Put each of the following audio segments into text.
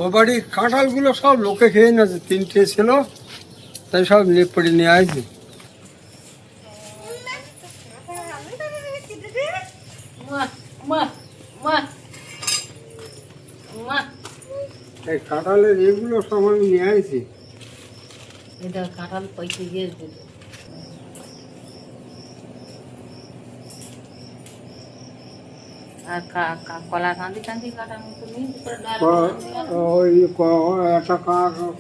ও বাড়ির কাঁঠালগুলো সব লোকে খেয়ে নিয়েছে, 3টে ছিল, তাই সব নেপড়ে নিয়ে আসছে। এই কাঁঠালের এগুলো সব আমি নিয়ে আসছি। এটা কাঁঠাল পয়সা গিয়ে আর কলা কাঁদি কাঁদি কাটার মতো নেই। ওই একটা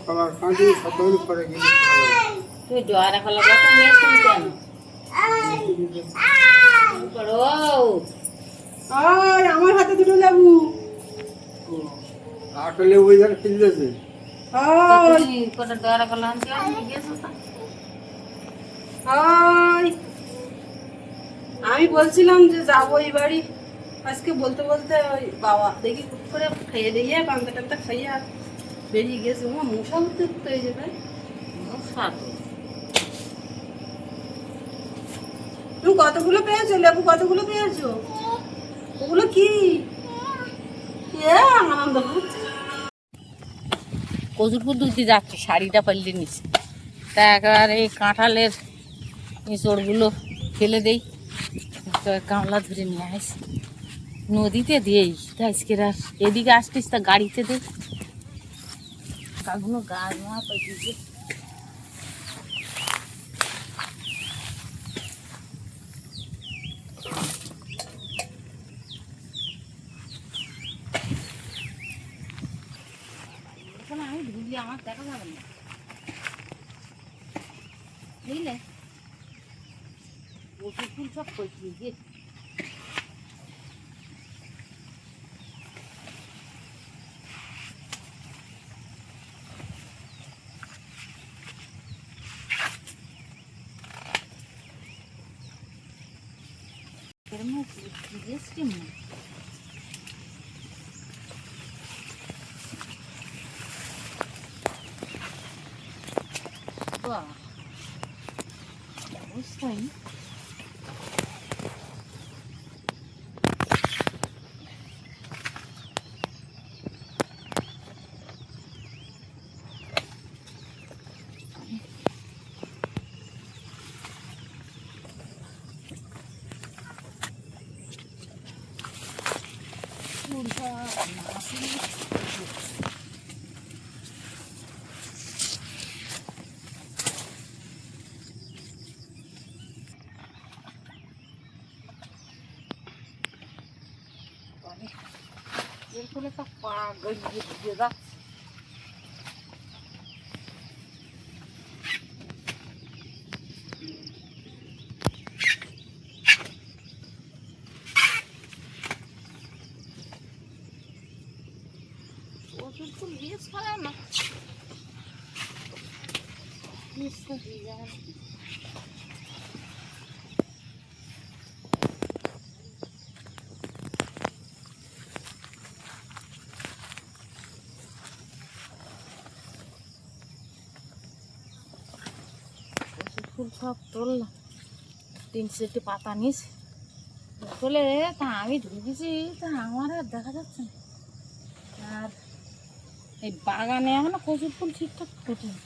কলার কাঁদি তৈরি করে গেলে তুই জোয়ারা কলা কত নিয়েছিস কেন? আমার হাতে দুটো লেবু। আটা লেবু এখানে কিনতেছে। কটা জোয়ারা কলা আনতে গিয়েছো তো? আমি বলছিলাম যে যাবো এই বাড়ি আজকে, বলতে বলতে ওই বাবা দেখি খুব করে খাইয়ে দিয়ে পান্তা টান্তা খাইয়ে আর বেরিয়ে গেছে। আমার মশা উঠতে উঠতে হয়ে যাবে। তুমি কতগুলো পেয়েছো লেবু? কতগুলো পেয়েছো? ওগুলো কি আনন্দ করছে? কচুর ফুল তুলতে যাচ্ছে, শাড়িটা পাল্টে নিচ্ছে। তা একেবারে এই কাঁঠালের এঁচড়গুলো ফেলে দেই, গামলা ধরে নিয়ে আসি, নদীতে দিয়েই আজকে আর এদিকে আসতিস তা গাড়িতে দেই। কাগুলো গাছ মা পাইছে। আমি ধুলি আমার দেখা যাবে না, বুঝলে? ওষুধ ফুল সব পচিয়ে গেছে। এর মধ্যে গেছে অবস্থায়। এর ফলে তো পা গড়িয়ে দিয়ে যাচ্ছে। ওষুধ ফুল বীজ ফেলে না, বীজটা দিয়ে যায় না। ফুল সব তুললাম, 3-4টে পাতা নিয়েছি তুলে, তা আমি ঢুকেছি, তা আমার আর দেখা যাচ্ছে না। আর এই বাগানে এখনো কচুর ফুল ঠিকঠাক ফোটেনি,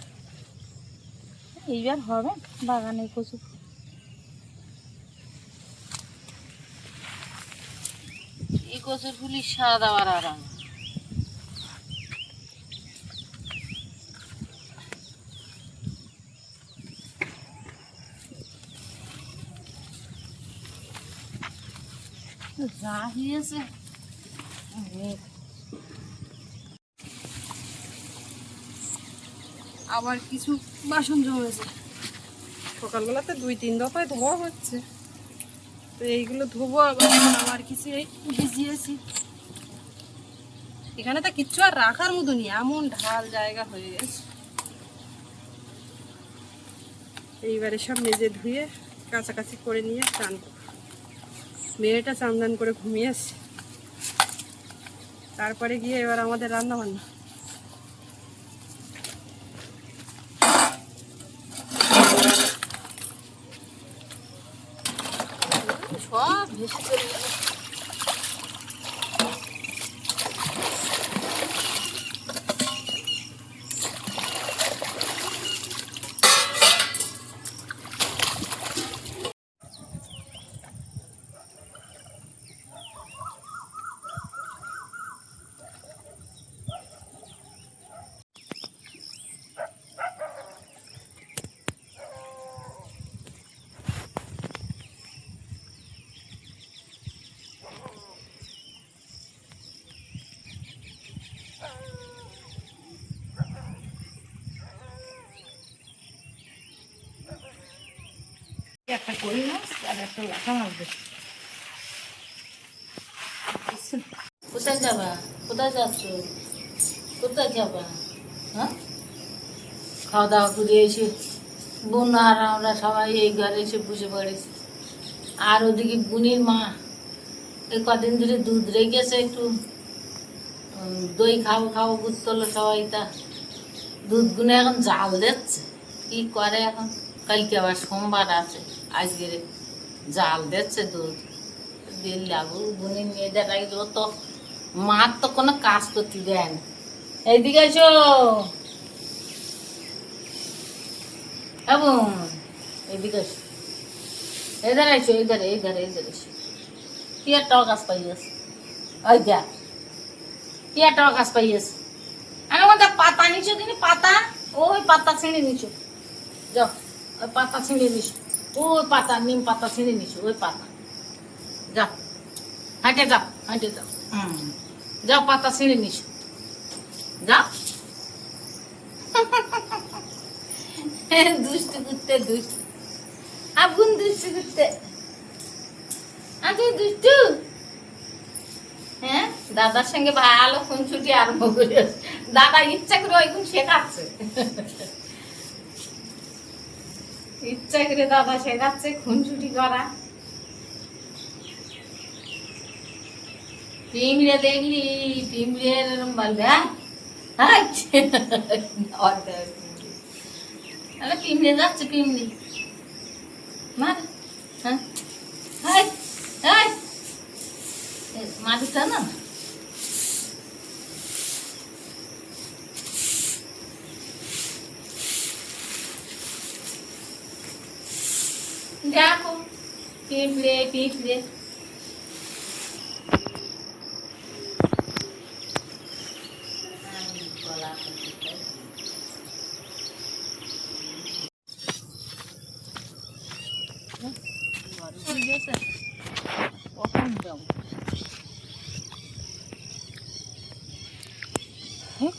এইবার হবে বাগানে কচুর ফুল। এই কচুর ফুলই স্বাদ আবার আরাম। যা হয়েছে আবার কিছু বাসন জমেছে, সকালবেলাতে 2-3 দফায় ধোয়া হচ্ছে, তো এইগুলো ধোবো। আবার কিছু এই ভিজিয়েছি। এখানে তো কিচ্ছু আর রাখার মতনই, এমন ঢাল জায়গা হয়ে গেছে। এইবারে সব মেজে ধুয়ে কাছাকাছি করে নিয়ে চান করব। মেয়েটা চান দান করে ঘুমিয়েছে, তারপরে গিয়ে এবার আমাদের রান্না বান্না। সব ভেসে চলে গেল। একটা কই মাছ আর একটা লাঠা মাছ দেখি। কোথায় যাবা? কোথায় যাচ্ছ? কোথায় যাবা? হ্যাঁ, খাওয়া দাওয়া করে এসে বোন আর আমরা সবাই এই ঘরে এসে বসে পড়েছি। আর ওদিকে বুনির মা এই কদিন ধরে দুধ রেখেছে, একটু দই খাবো খাবো করতেলো সবাই, তা দুধ গুনে এখন জাল দিচ্ছে। কি করে এখন, কালকে আবার সোমবার আছে, আজকে জাল দিচ্ছে দুধ দিয়ে লাগু বুনির মেয়েদের রাখলে। ও তো মার তো কোনো কাজ করতে দেয় না। এইদিকে এসো এবং এইদিকে এসো, এধারে এসো, এইধারে এইধারে এইধারে এসো। কি একটা গাছ পাইয়াস, ওই যা কি একটা গাছ পাইয়াস। আমি মধ্যে পাতা নিচো দিনি, পাতা ওই পাতা ছিঁড়ে নিচো, যাও ওই পাতা ছিঁড়ে নিছো, ওই পাতা নিম পাতা ছিঁড়ে নিছো, ওই পাতা যাও, হাঁটে যাও, হাঁটে যাও, যাও পাতা ছিঁড়ে নিছো, যাও। দুষ্টু করতে দুষ্টু, আগুন দুষ্টু করতে, তুই দুষ্টু। হ্যাঁ, দাদার সঙ্গে ভালো ফোন ছুটি আরম্ভ করে, দাদা ইচ্ছা করে ওইগুলো শেখাচ্ছে, ইচ্ছা করে দাদা শেখাচ্ছে খুনছুটি করা। পিমড়ে দেখলি, পিমড়ে এরকম বলবে, হ্যাঁ পিমড়ে যাচ্ছে, পিমড়ি মার, হ্যাঁ মারিস না। দেখো পিঁপড়ে পিঁপড়ে,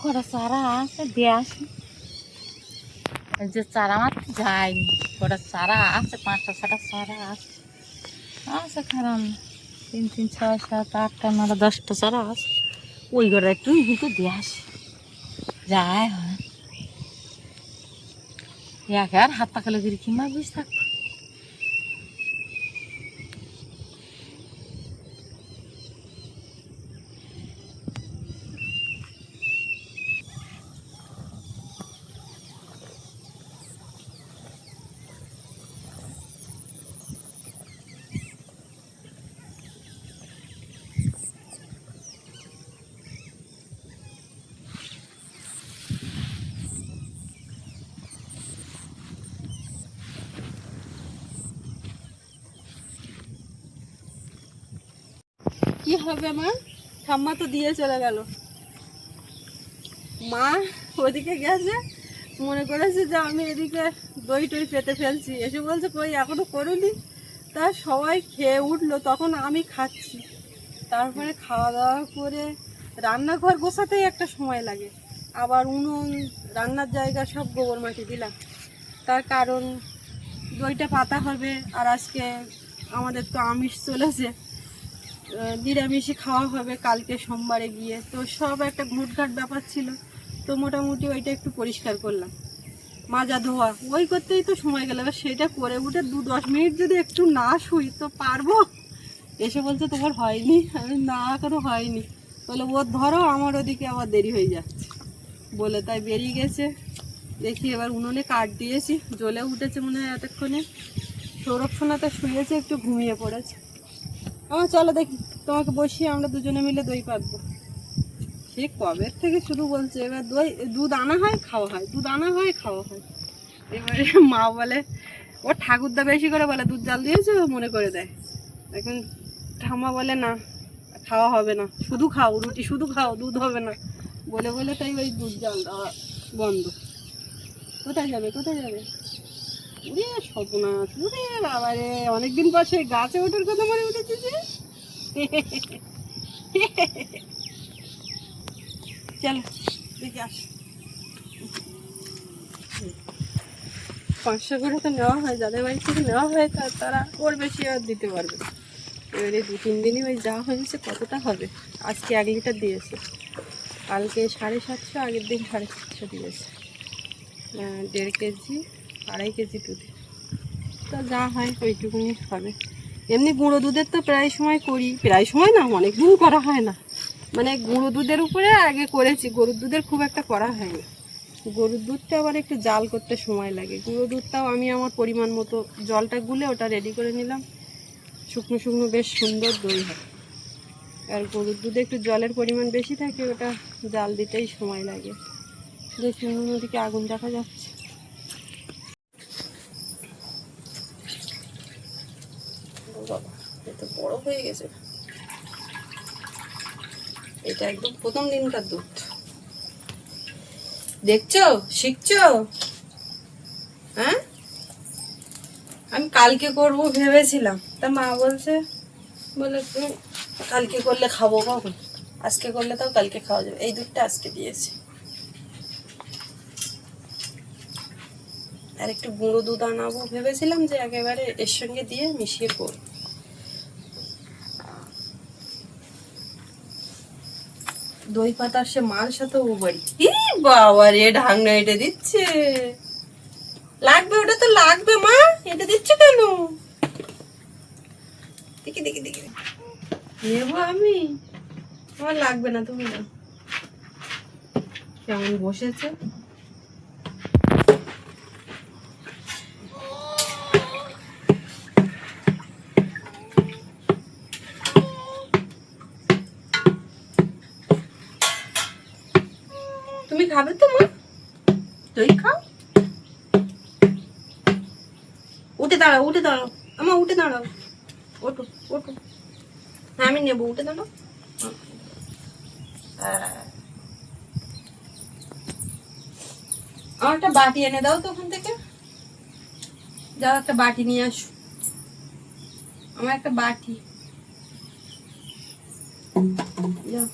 কটা চারা আছে দিয়ে আসি, যে চারা মাত্র যায়নি, কটা চারা আছে, 5টা 6টা চারা আছে, আছে খারাপ না, 3 3 6 7 8টা 9টা 10টা চারা আছে, ওই ঘরে একটু হিঁকে দিয়ে আসি, যায় হয় একে আর হাত পাকালে করে কিংবা বুঝে থাকবো। কি হবে মা? ঠাম্মা তো দিয়ে চলে গেল। মা ওদিকে গেছে, মনে করেছে যে আমি এদিকে দই টই পেতে ফেলছি, এসে বলছে কই এখনো করুনি। তা সবাই খেয়ে উঠলো, তখন আমি খাচ্ছি। তারপরে খাওয়া দাওয়া করে রান্নাঘর গোছাতেই একটা সময় লাগে, আবার উনুন রান্নার জায়গা সব গোবর মাটি দিলাম। তার কারণ দইটা পাতা হবে, আর আজকে আমাদের তো আমিষ চলেছে, নিরামিষই খাওয়া হবে কালকে সোমবারে গিয়ে, তো সব একটা ঘুটঘাট ব্যাপার ছিল। তো মোটামুটি ওইটা একটু পরিষ্কার করলাম, মাজা ধোয়া ওই করতেই তো সময় গেল। এবার সেটা করে উঠে 2-10 মিনিট যদি একটু না শুই তো পারবো? এসে বলছে তোমার হয়নি, আমি না এখনো হয়নি। বলে ও ধরো, আমার ওদিকে আবার দেরি হয়ে যাচ্ছে বলে তাই বেরিয়ে গেছে। দেখি এবার উনুনে কাঠ দিয়েছি, জ্বলে উঠেছে মনে হয় এতক্ষণে। সৌরভ সোনাতে শুয়েছে, একটু ঘুমিয়ে পড়েছে। আমার চলো দেখি, তোমাকে বসিয়ে আমরা দুজনে মিলে দই পাতবো। সে কবে থেকে শুধু বলছে এবার দই দুধ আনা হয় খাওয়া হয়, দুধ আনা হয় খাওয়া হয়। এবারে মা বলে, ওর ঠাকুরদা বেশি করে বলে দুধ জাল দিয়েছে, মনে করে দেয়। এখন ঠাম্মা বলে না, খাওয়া হবে না, শুধু খাও রুটি, শুধু খাও, দুধ হবে না বলে বলে তাই ওই দুধ জাল দেওয়া বন্ধ। কোথায় যাবে কোথায় যাবে? উড়ে সর্বনাশ, উড়ে বাবা রে, অনেকদিন পর সেই গাছে ওঠার কথা মনে উঠেছে যে। চলো দেখি আস। 500 করে তো নেওয়া হয়, যাদের বাড়ি থেকে নেওয়া হয় তারা ওর বেশি আর দিতে পারবে না। এবারে 2-3 দিনই ওই যা হয়েছে কতটা হবে। আজকে 1 লিটার দিয়েছে, কালকে 750, আগের দিন 750 দিয়েছে। 1.5 কেজি 2.5 কেজি দুধে তো যা হয় ওইটুকুনি হবে। এমনি গুঁড়ো দুধের তো প্রায় সময় করি, প্রায় সময় না, অনেক দিন করা হয় না। মানে গুঁড়ো দুধের উপরে আগে করেছি, গরুর দুধের খুব একটা করা হয় না। গরুর দুধটা আবার একটু জাল করতে সময় লাগে। গুঁড়ো দুধটাও আমি আমার পরিমাণ মতো জলটা গুলে ওটা রেডি করে নিলাম, শুকনো শুকনো বেশ সুন্দর দই হয়। আর গরুর দুধে একটু জলের পরিমাণ বেশি থাকে, ওটা জাল দিতেই সময় লাগে। দেখুন ওদিকে আগুন দেখা যাচ্ছে। বাবা এত বড় হয়ে গেছে। এটা একদম প্রথম দিনকার দুধ, দেখছো, শিখছো? হ্যাঁ, আমি কালকে করব ভেবেছিলাম, তা মা বলে তুমি কালকে করলে খাবো কখন, আজকে করলে তাও কালকে খাওয়া যাবে। এই দুধটা আজকে দিয়েছে। আর একটু গুঁড়ো দুধ আনাবো ভেবেছিলাম, যে একেবারে এর সঙ্গে দিয়ে মিশিয়ে করব। দই পাতার সে মাল সাথে ও বাড়ি, ই বাবা রে, ঢাকনা এটা দিচ্ছে, লাগবে, ওটা তো লাগবে মা, এটা দিচ্ছে কেন? দেখি দেখি দেখি নেবো আমি, আমার লাগবে না, তুমি না। কেমন বসেছে, তুমি খাবে তো মা, দই খাও। উঠে দাঁড়াও, উঠে দাঁড়াও আমার, উঠে দাঁড়াও, ওঠো ওঠো, হ্যাঁ আমি নেবো, উঠে দাঁড়াও। আমার একটা বাটি এনে দাও তো ওখান থেকে, যাও একটা বাটি নিয়ে আসো, আমার একটা বাটি, যাও।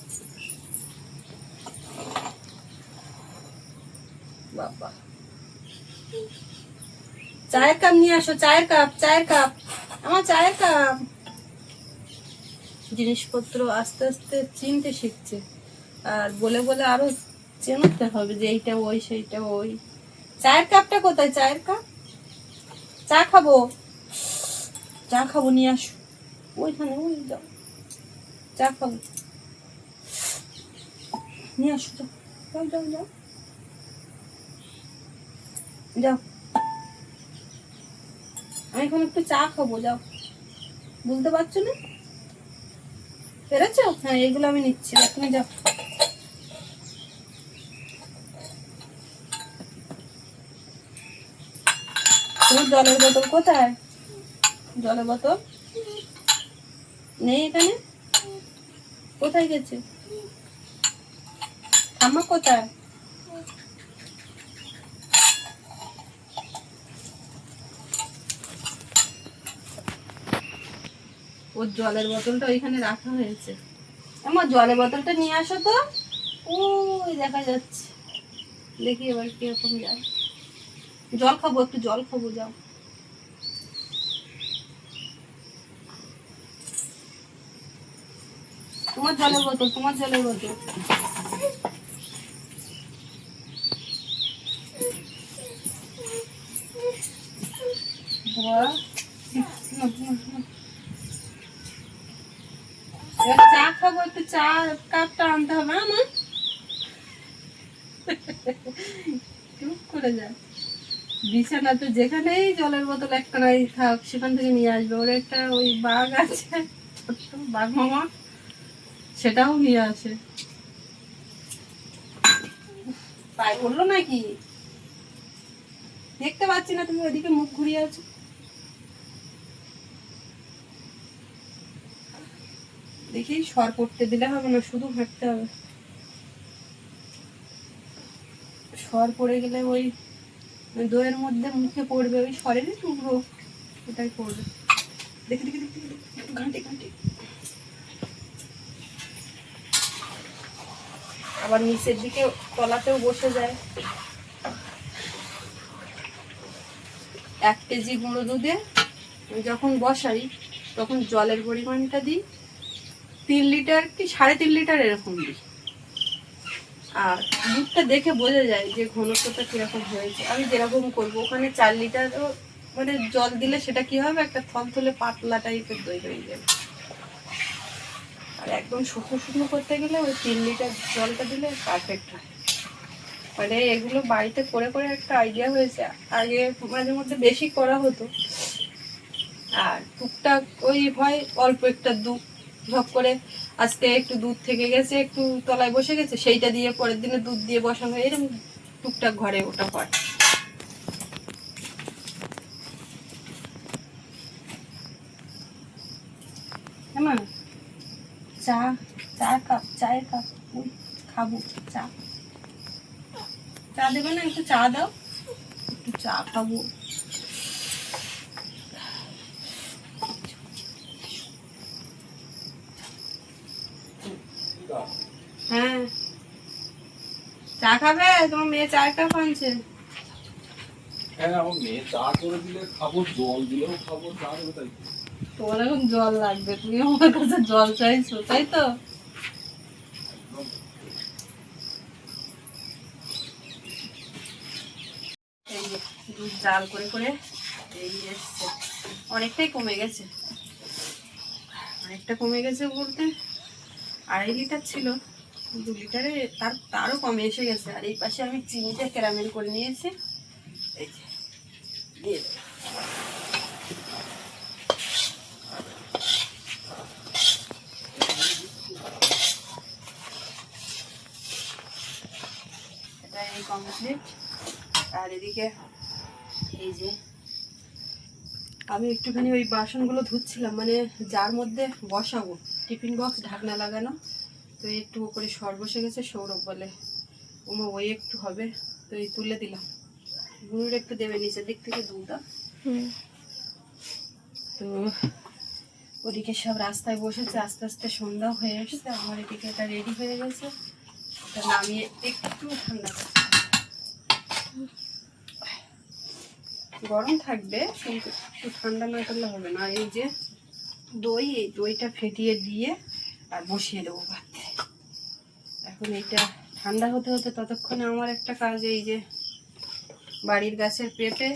বাবা চায়ের কাপ নিয়ে আসো, চায়ের কাপ, চায়ের কাপ, আমার চায়ের কাপ। জিনিসপত্র আস্তে আস্তে চিনতে শিখছে, আর বলে বলে আরো চেনাতে হবে যে এইটা ওই সেইটা ওই। চায়ের কাপটা কোথায়, চায়ের কাপ? চা খাবো, চা খাবো, নিয়ে আসো ওইখানে, ওই যাও, চা খাবো, নিয়ে আসো, যাও যাও যাও যাও যাও, আমি এখন একটু চা খাবো, যাও। বুঝতে পারছো না, পেরেছো? হ্যাঁ এগুলো আমি নিচ্ছি, তুমি যাও। তোমার জলের বোতল কোথায়? জলের বোতল নেই এখানে, কোথায় গেছে? ঠাম্মা কোথায়? ওর জলের বোতলটা ওইখানে রাখা হয়েছে। আমার জলের বোতলটা নিয়ে আসো তো, ওই দেখা যাচ্ছে, দেখি এবার কিরকম যায়। জল খাবো, একটু জল খাবো, যাও। তোমার জলের বোতল, তোমার জলের বোতল, চা খাবো, একটু চা কাপটা আনতে হবে আমার, চুপ করে যায়। বিছানা তো যেখানেই জলের বোতল একটা নাই থাক, সেখান থেকে নিয়ে আসবে। ওর একটা ওই বাঘ আছে, ছোট্ট বাঘ মামা, সেটাও নিয়ে আসে। পায়ে বললো নাকি, দেখতে পাচ্ছি না, তুমি ওইদিকে মুখ ঘুরিয়ে আছো। দেখি সর পড়তে দিলে হবে না, শুধু হাঁটতে হবে। সর পড়ে গেলে ওই দইয়ের মধ্যে মুখে পড়বে, ওই সরের টুকরো ওটাই পড়বে। দেখি দেখি দেখি একটু ঘাঁটি ঘাঁটি, আবার নিচের দিকে তলাতেও বসে যায়। 1 কেজি গুঁড়ো দুধে যখন বসাই তখন জলের পরিমাণটা দিই 3 লিটার কি 3.5 লিটার এরকম দিই। আর দুধটা দেখে বোঝা যায় যে ঘনত্বটা কিরকম হয়েছে। আমি যেরকম করবো ওখানে 4 লিটার মানে জল দিলে সেটা কি হবে, একটা থলথলে পাতলা টাইপের দই হয়ে যাবে। আর একদম শুকনো শুকনো করতে গেলে ওই 3 লিটার জলটা দিলে পারফেক্ট হয়। মানে এগুলো বাড়িতে করে করে একটা আইডিয়া হয়েছে। আগে মাঝে মধ্যে বেশি করা হতো, আর টুকটাক ওই হয় অল্প একটা দুধ ঝপ করে আজকে একটু দুধ থেকে গেছে, একটু তলায় বসে গেছে, সেইটা দিয়ে পরের দিনে দুধ দিয়ে বসানো, এরকম টুকটাক ঘরে ওটা হয়। হ্যাঁ, চায়ের কাপ ওই খাবো। চা দেবে না? একটু চা দাও, একটু চা খাবো। হ্যাঁ, চা খাবে? তোমার মেয়ে চায়ের কাপ আনছে। হ্যাঁ, আমার মেয়ে চা করে দিলে খাবো, জল দিলেও খাবো, চা দেবে তাই। তোমার এখন জল লাগবে, তুমি আমার কাছে জল চাইছো, তাই তো? এই যে দুধ জাল করে করে এই এসছে, অনেকটাই কমে গেছে। অনেকটা কমে গেছে বলতে 2.5 লিটার ছিল, 2 লিটারে তারও কমে এসে গেছে। আর এই পাশে আমি চিনিটা ক্যারামেল করে নিয়েছি, এই যে দিয়ে দেবো। এটা এই কমপ্লিট। আর এদিকে এই যে আমি একটুখানি ওই বাসনগুলো ধুচ্ছিলাম, মানে যার মধ্যে বসাবো, টিফিন বক্স ঢাকনা লাগানো, তো একটু করে সর বসে গেছে। সৌরভ বলে ওমা ওই একটু হবে, তো এই তুলে দিলাম। গুঁড়োর একটু দেবে নিচের দিক থেকে দুধটা। তো ওদিকে সব রাস্তায় বসেছে, আস্তে আস্তে সন্ধ্যা হয়ে এসছে। আমার এদিকে এটা রেডি হয়ে গেছে, এটা নামিয়ে একটু ঠান্ডা করতে হবে। গরম থাকবে কিন্তু একটু ঠান্ডা না করলে হবে না। এই যে দই, এই দইটা ফেটিয়ে দিয়ে আর বসিয়ে দেবো ভাতে। এখন এইটা ঠান্ডা হতে হতে ততক্ষণে আমার একটা কাজ, এই যে বাড়ির গাছের পেঁপে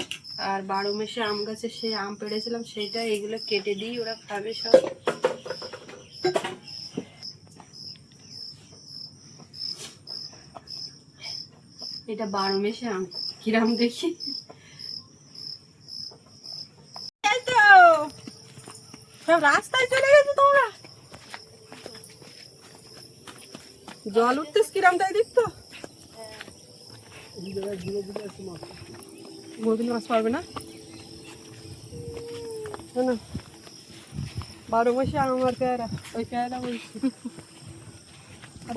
আর 12 মাসে আম গাছের সেই আম পেড়েছিলাম সেইটা, এইগুলো কেটে দিই, ওরা খাবে সব। এটা 12 মাসে আম, কিরাম দেখি। এই তো সব রাস্তায় চলে গেছে তোমরা, জল উঠতেছ কিরাম তাই দেখতো। বৌদিন মাছ পারবে না, 12 মাসে আম আর পেয়ারা, ওই পেয়ারা বলছি।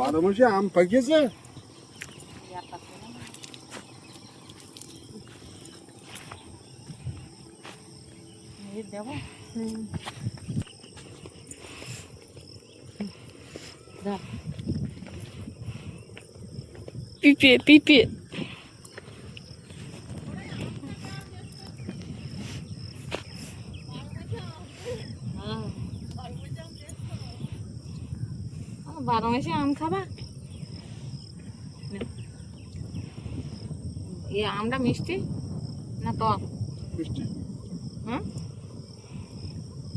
12 মাসে আম পাকিয়েছে। দেবো পিপে পিপে বারো মাসে আম খাবা? এই আমটা মিষ্টি না টক? হুম,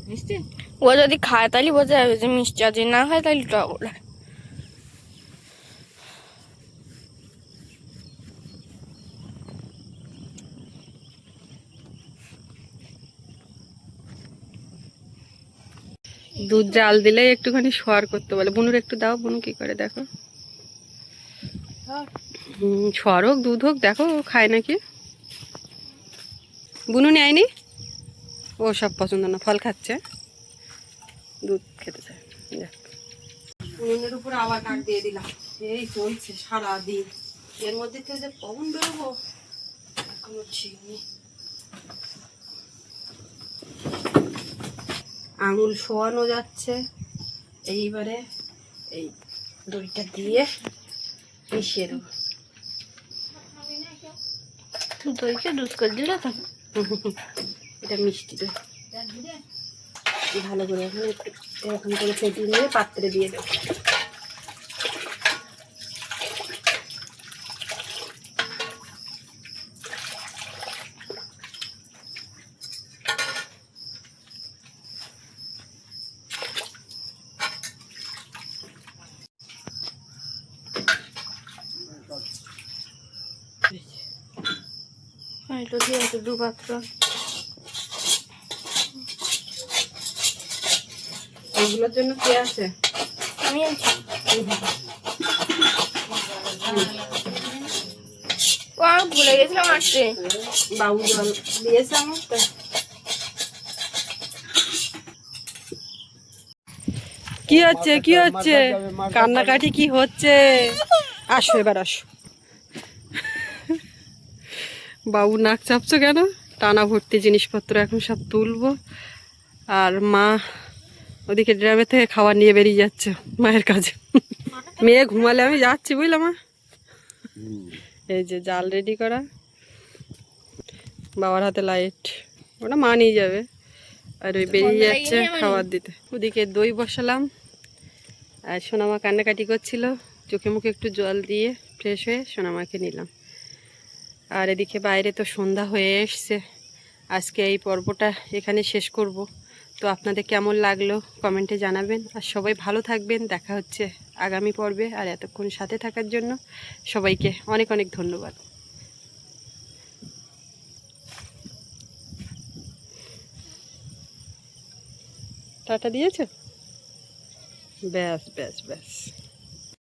মিষ্টি। ও যদি খায় তাহলে বোঝা যাবে যে মিষ্টি, আর যদি না খায় তাহলে টক। দুধ জাল দিলে একটুখানি সোয়ার করতে বলে। বুনুর একটু দাও, বুনু কি করে দেখো। সোয়ার হোক দুধ হোক, দেখো ও খায় নাকি। বুনু নেয়নি, ও সব পছন্দ না, ফল খাচ্ছে, দুধ খেতে চায়। দেখ উনুনের উপরে আবার কাঠ দিয়ে দিলাম, এই চলছে সারাদিন। এর মধ্যে থেকে যে কখন বেরোবো এখনো ঠিক নেই। আঙুল শোয়ানো যাচ্ছে, এইবারে এই দইটা দিয়ে মিশিয়ে দেবো। দইকে দুধ করে দিলে তো এটা মিষ্টি দই। ভালো করে এখন একটু এরকম করে ফেটিয়ে নিয়ে পাত্রে দিয়ে দেবো। হ্যাঁ এটা দিয়ে আছে 2 পাত্র। এগুলোর জন্য কে আছে? আমি আছি। ও আমি ভুলে গেছিলাম আসতে। বাবু জল দিয়েছে আমার তো। কি হচ্ছে কি হচ্ছে? কান্নাকাটি কি হচ্ছে? আসো এবার আসো। বাবু নাক চাপছো কেন? টানা ভর্তি জিনিসপত্র এখন সব তুলবো। আর মা ওদিকে ড্রামে থেকে খাবার নিয়ে বেরিয়ে যাচ্ছে মায়ের কাছে। মেয়ে ঘুমালে আমি যাচ্ছি, বুঝলাম মা। এই যে জাল রেডি করা, বাবার হাতে লাইট, ওটা মা নিয়ে যাবে। আর ওই বেরিয়ে যাচ্ছে খাবার দিতে। ওদিকে দই বসালাম, আর সোনামা কান্নাকাটি করছিল, চোখে মুখে একটু জল দিয়ে ফ্রেশ হয়ে সোনামাকে নিলাম। আর এদিকে বাইরে তো সন্ধ্যা হয়ে এসছে। আজকে এই পর্বটা এখানে শেষ করব। তো আপনাদের কেমন লাগলো কমেন্টে জানাবেন। আর সবাই ভালো থাকবেন, দেখা হচ্ছে আগামী পর্বে। আর এতক্ষণ সাথে থাকার জন্য সবাইকে অনেক অনেক ধন্যবাদ। টাটা দিয়েছো? ব্যাস ব্যাস ব্যাস।